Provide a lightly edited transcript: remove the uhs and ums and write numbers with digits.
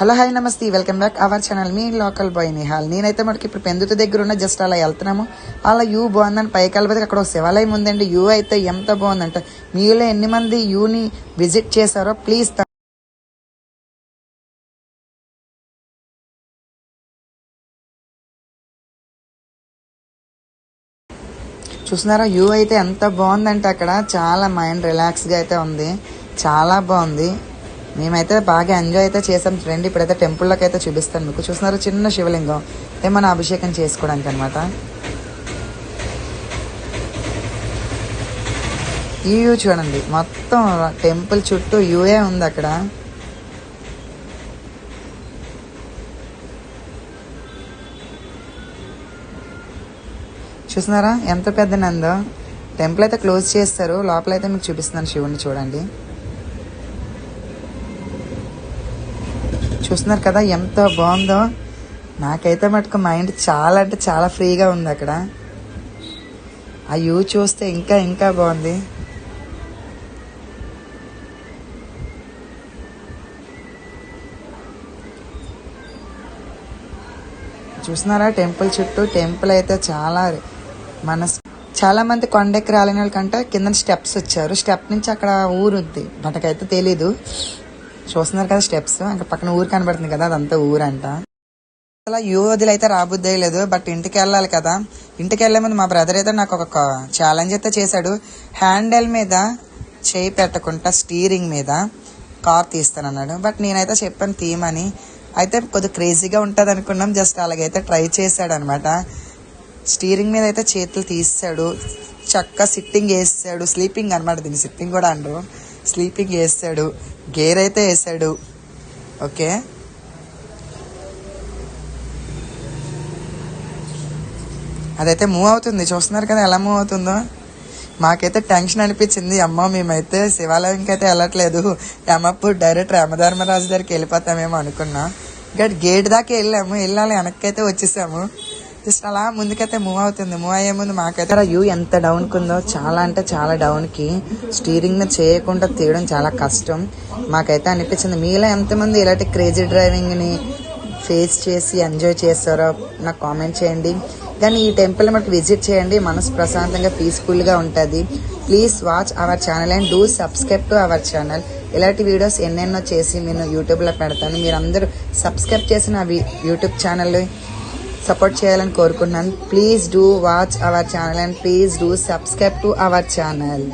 Hello hi నమస్తే, welcome back our channel. మీ local boy Nihal. నేనైతే మనకి ఇప్పుడు పెందుతు దగ్గర ఉన్న జస్ట్ అలా వెళ్తున్నాము. అలా యూ బాగుందని పైకి వెళ్ళబోతే అక్కడ ఒక శివాలయం ఉందండి. యూ అయితే ఎంత బాగుందంటే, మీలో ఎన్ని మంది యూని విజిట్ చేశారో ప్లీజ్ చూస్తున్నారా. యూ అయితే ఎంత బాగుందంటే అక్కడ చాలా మైండ్ రిలాక్స్గా అయితే ఉంది, చాలా బాగుంది. మేమైతే బాగా ఎంజాయ్ అయితే చేసాం ఫ్రెండ్. ఇప్పుడైతే టెంపుల్లోకి అయితే చూపిస్తాను మీకు. చూస్తున్నారు చిన్న శివలింగం ఏమన్నా అభిషేకం చేసుకోవడానికి అనమాట. ఈ వ్యూ చూడండి, మొత్తం టెంపుల్ చుట్టూ యూఏ ఉంది అక్కడ. చూస్తున్నారా ఎంత పెద్ద నందో. టెంపుల్ అయితే క్లోజ్ చేస్తారు, లోపల అయితే మీకు చూపిస్తున్నాను శివుడిని చూడండి. చూస్తున్నారు కదా ఎంత బాగుందో. నాకైతే మటుకు మైండ్ చాలా అంటే చాలా ఫ్రీగా ఉంది అక్కడ. ఆ వ్యూ చూస్తే ఇంకా ఇంకా బాగుంది. చూస్తున్నారా టెంపుల్ చుట్టూ. టెంపుల్ అయితే చాలా మంది కొండెక్కి రాలేని వాళ్ళకంటే కింద స్టెప్స్ వచ్చారు. స్టెప్ నుంచి అక్కడ ఊరు ఉంది, మనకైతే తెలీదు. చూస్తున్నారు కదా స్టెప్స్, అక్కడ పక్కన ఊరు కనబడుతుంది కదా, అదంతా ఊరంట. అలా యూ వదిలి అయితే రాబుద్దే లేదు, బట్ ఇంటికి వెళ్ళాలి కదా. ఇంటికి వెళ్లే ముందు మా బ్రదర్ అయితే నాకు ఒక ఛాలెంజ్ అయితే చేశాడు. హ్యాండిల్ మీద చేయి పెట్టకుండా స్టీరింగ్ మీద కార్ తీస్తానన్నాడు. బట్ నేనైతే చెప్పాను తీయమని. అయితే కొద్దిగా క్రేజీగా ఉంటుంది అనుకున్నాం. జస్ట్ అలాగైతే ట్రై చేశాడు అనమాట. స్టీరింగ్ మీద అయితే చేతులు తీసాడు, చక్కగా సిట్టింగ్ వేసాడు. స్లీపింగ్ అనమాట, దీన్ని సిట్టింగ్ కూడా అంటారు. స్లీపింగ్ వేసాడు, గేర్ అయితే వేసాడు. ఓకే, అదైతే మూవ్ అవుతుంది. చూస్తున్నారు కదా ఎలా మూవ్ అవుతుందో. మాకైతే టెన్షన్ అనిపించింది. అమ్మ మేమైతే శివాలయంకి అయితే వెళ్ళట్లేదు, యమప్పుడు డైరెక్ట్ రామధర్మరాజు దగ్గరికి వెళ్ళిపోతామేమో అనుకున్నా. గేట్ దాకా వెళ్ళాలి వెనక్కి అయితే వచ్చేసాము. జస్ట్ అలా ముందుకైతే మూవ్ అవుతుంది. మూవ్ అయ్యే ముందు మాకైతే వ్యూ ఎంత డౌన్కి ఉందో, చాలా అంటే చాలా డౌన్కి. స్టీరింగ్ మీద చేయకుండా తీయడం చాలా కష్టం. మాకైతే అనిపించింది. మీలో ఎంతమంది ఇలాంటి క్రేజీ డ్రైవింగ్ని ఫేస్ చేసి ఎంజాయ్ చేస్తారో నాకు కామెంట్ చేయండి. కానీ ఈ టెంపుల్ మనకు విజిట్ చేయండి, మనసు ప్రశాంతంగా పీస్ఫుల్గా ఉంటుంది. Please watch our channel and do subscribe to our channel. ఇలాంటి వీడియోస్ ఎన్నెన్నో చేసి నేను యూట్యూబ్లో పెడతాను. మీరందరూ సబ్స్క్రైబ్ చేసిన యూట్యూబ్ ఛానల్ సపోర్ట్ చేయాలని కోరుకుంటున్నాను. Please do watch our channel and please do subscribe to our channel.